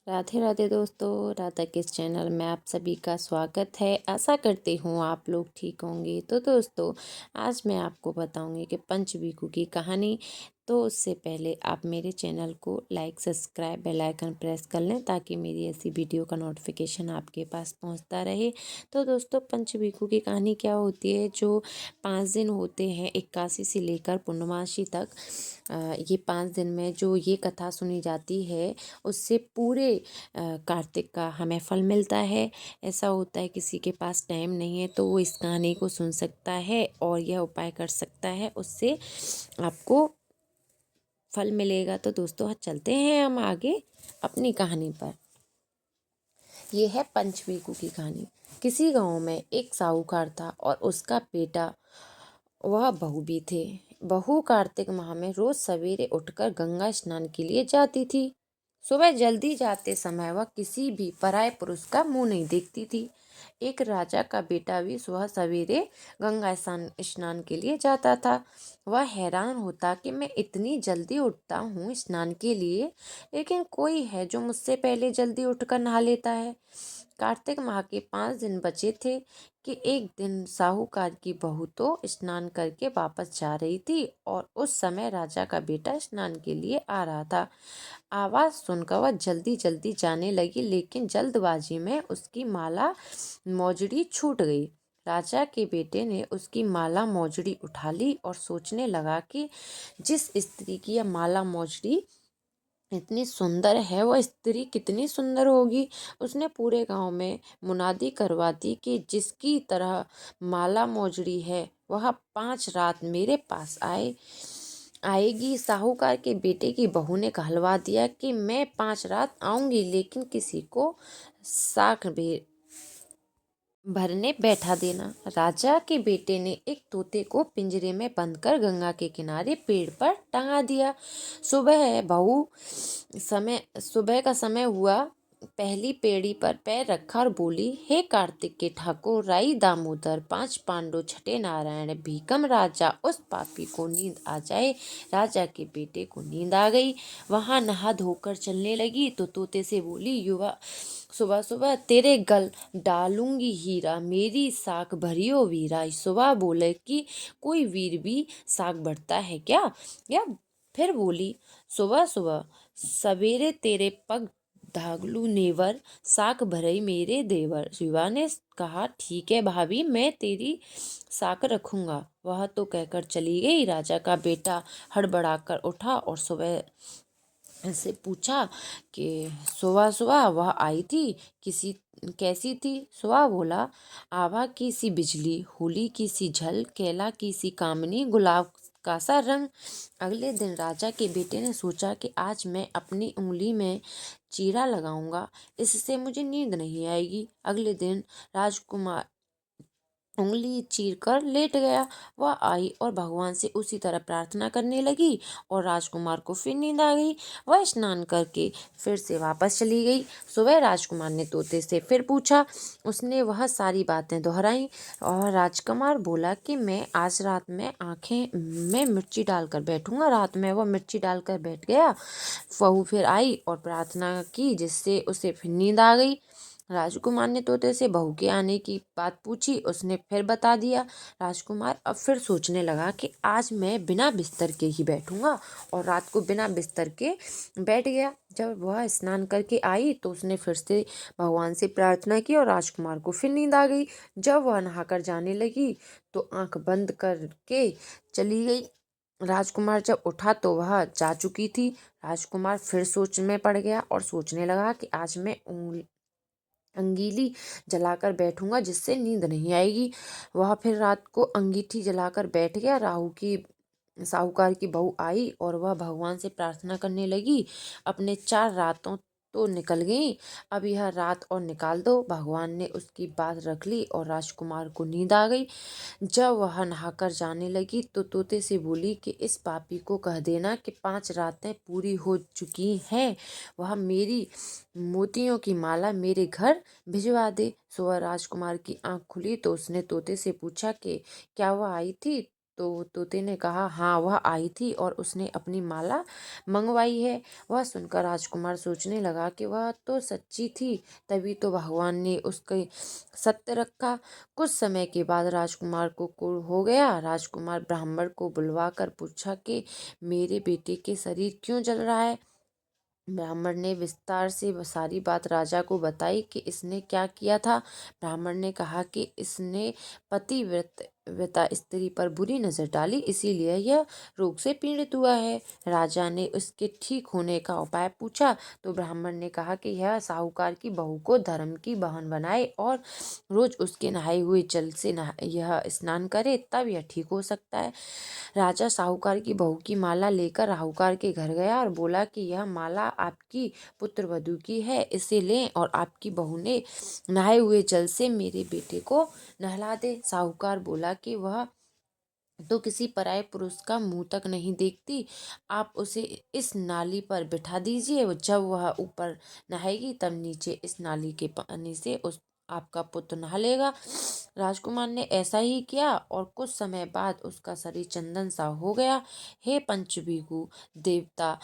राधे राधे दोस्तों, राधा किस चैनल में आप सभी का स्वागत है। आशा करती हूँ आप लोग ठीक होंगे। तो दोस्तों, आज मैं आपको बताऊंगी कि पंचवीकू की कहानी। तो उससे पहले आप मेरे चैनल को like, subscribe, bell icon press कर लें ताकि मेरी ऐसी वीडियो का नोटिफिकेशन आपके पास पहुंचता रहे। तो दोस्तों, पंचवीकू की कहानी क्या होती है? जो 5 दिन होते हैं इक्कासी से लेकर पूर्णमासी तक, ये 5 दिन में जो ये कथा सुनी जाती है उससे पूरे कार्तिक का हमें फल मिलता है। ऐसा होता है किसी के पास टाइम नहीं है तो वो इस कहानी को सुन सकता है और यह उपाय कर सकता है, उससे आपको फल मिलेगा। तो दोस्तों, चलते हैं हम आगे अपनी कहानी पर। ये है पंचवीकू की कहानी। किसी गांव में एक साहूकार था और उसका बेटा वह बहू भी थे। बहू कार्तिक माह में रोज सवेरे उठकर गंगा स्नान के लिए जाती थी। सुबह जल्दी जाते समय वह किसी भी पराये पुरुष का मुंह नहीं देखती थी। एक राजा का बेटा भी सुबह सवेरे गंगा स्नान के लिए जाता था। वह हैरान होता कि मैं इतनी जल्दी उठता हूँ स्नान के लिए, लेकिन कोई है जो मुझसे पहले जल्दी उठकर नहा लेता है। कार्तिक माह के 5 दिन बचे थे कि एक दिन साहूकार की बहू तो स्नान करके वापस जा रही थी और उस समय राजा का बेटा स्नान के लिए आ रहा था। आवाज सुनकर वह जल्दी जल्दी जाने लगी, लेकिन जल्दबाजी में उसकी माला मोजड़ी छूट गई। राजा के बेटे ने उसकी माला मोजड़ी उठा ली और सोचने लगा कि जिस स्त्री की यह माला मोजड़ी इतनी सुंदर है वह स्त्री कितनी सुंदर होगी। उसने पूरे गांव में मुनादी करवा दी कि जिसकी तरह माला मोजड़ी है वह 5 रात मेरे पास आएगी। साहूकार के बेटे की बहू ने कहलवा दिया कि मैं 5 रात आऊंगी, लेकिन किसी को साख भी भरने बैठा देना। राजा के बेटे ने एक तोते को पिंजरे में बंद कर गंगा के किनारे पेड़ पर टंगा दिया। सुबह का समय हुआ। पहली पेड़ी पर पैर रखा और बोली, हे कार्तिक के ठाकुर, राई दामोदर, 5 पांडव, छठे नारायण, भीकम राजा, उस पापी को नींद आ जाए। राजा के बेटे को नींद आ गई। वहां नहा धोकर चलने लगी तो तोते से बोली, युवा सुबह सुबह तेरे गल डालूंगी हीरा, मेरी साख भरियो वीरा। सुबह बोले कि कोई वीर भी साख भरता है क्या? या फिर बोली, सुबह सुबह सवेरे तेरे पग धागलू नेवर, साख भरई मेरे देवर। शिवा ने कहा, ठीक है भाभी, मैं तेरी साख रखूंगा। वह तो कहकर चली गई। राजा का बेटा हड़बड़ाकर उठा और सुबह से पूछा कि सुबह सुबह वह आई थी किसी कैसी थी? सुबह बोला, आभा की सी बिजली, होली की सी झल, केला की सी कामनी, गुलाब का सा रंग। अगले दिन राजा के बेटे ने सोचा कि आज मैं अपनी उंगली में चीरा लगाऊंगा, इससे मुझे नींद नहीं आएगी। अगले दिन राजकुमार उंगली चीर कर लेट गया। वह आई और भगवान से उसी तरह प्रार्थना करने लगी और राजकुमार को फिर नींद आ गई। वह स्नान करके फिर से वापस चली गई। सुबह राजकुमार ने तोते से फिर पूछा। उसने वह सारी बातें दोहराई और राजकुमार बोला कि मैं आज रात में आंखें में मिर्ची डालकर बैठूंगा। रात में वह मिर्ची डालकर बैठ गया। बहू फिर आई और प्रार्थना की, जिससे उसे फिर नींद आ गई। राजकुमार ने तोते से बहू के आने की बात पूछी। उसने फिर बता दिया। राजकुमार अब फिर सोचने लगा कि आज मैं बिना बिस्तर के ही बैठूंगा और रात को बिना बिस्तर के बैठ गया। जब वह स्नान करके आई तो उसने फिर से भगवान से प्रार्थना की और राजकुमार को फिर नींद आ गई। जब वह नहाकर जाने लगी तो आंख बंद करके चली गई। राजकुमार जब उठा तो वह जा चुकी थी। राजकुमार फिर सोच में पड़ गया और सोचने लगा कि आज मैं अंगीली जलाकर बैठूंगा, जिससे नींद नहीं आएगी। वह फिर रात को अंगीठी जलाकर बैठ गया। साहूकार की बहू आई और वह भगवान से प्रार्थना करने लगी, अपने 4 रातों तो निकल गई, अब यह रात और निकाल दो। भगवान ने उसकी बात रख ली और राजकुमार को नींद आ गई। जब वह नहाकर जाने लगी तो तोते से बोली कि इस पापी को कह देना कि 5 रातें पूरी हो चुकी हैं, वह मेरी मोतियों की माला मेरे घर भिजवा दे। सुबह राजकुमार की आंख खुली तो उसने तोते से पूछा कि क्या वह आई थी? तो तोते ने कहा, हाँ वह आई थी और उसने अपनी माला मंगवाई है। वह सुनकर राजकुमार सोचने लगा कि वह तो सच्ची थी, तभी तो भगवान ने उसके सत्य रखा। कुछ समय के बाद राजकुमार को क्रोध हो गया। राजकुमार ब्राह्मण को बुलवाकर पूछा कि मेरे बेटे के शरीर क्यों जल रहा है। ब्राह्मण ने विस्तार से वह सारी बात राजा को बताई कि इसने क्या किया था। ब्राह्मण ने कहा कि इसने पतिव्रता स्त्री पर बुरी नजर डाली, इसीलिए यह रोग से पीड़ित हुआ है। राजा ने उसके ठीक होने का उपाय पूछा तो ब्राह्मण ने कहा कि यह साहूकार की बहू को धर्म की बहन बनाए और रोज उसके नहाए हुए जल से यह स्नान करे, तब यह ठीक हो सकता है। राजा साहूकार की बहू की माला लेकर साहूकार के घर गया और बोला कि यह माला आपकी पुत्र वधू की है, इसे लें और आपकी बहू ने नहाए हुए जल से मेरे बेटे को नहला दे। साहूकार बोला कि वह तो किसी पराये पुरुष का मुंह तक नहीं देखती, आप उसे इस नाली पर बिठा दीजिए, जब वह ऊपर नहाएगी तब नीचे इस नाली के पानी से उस आपका पुत्र नहा लेगा। राजकुमार ने ऐसा ही किया और कुछ समय बाद उसका शरीर चंदन सा हो गया। हे पंचभीखु देवता,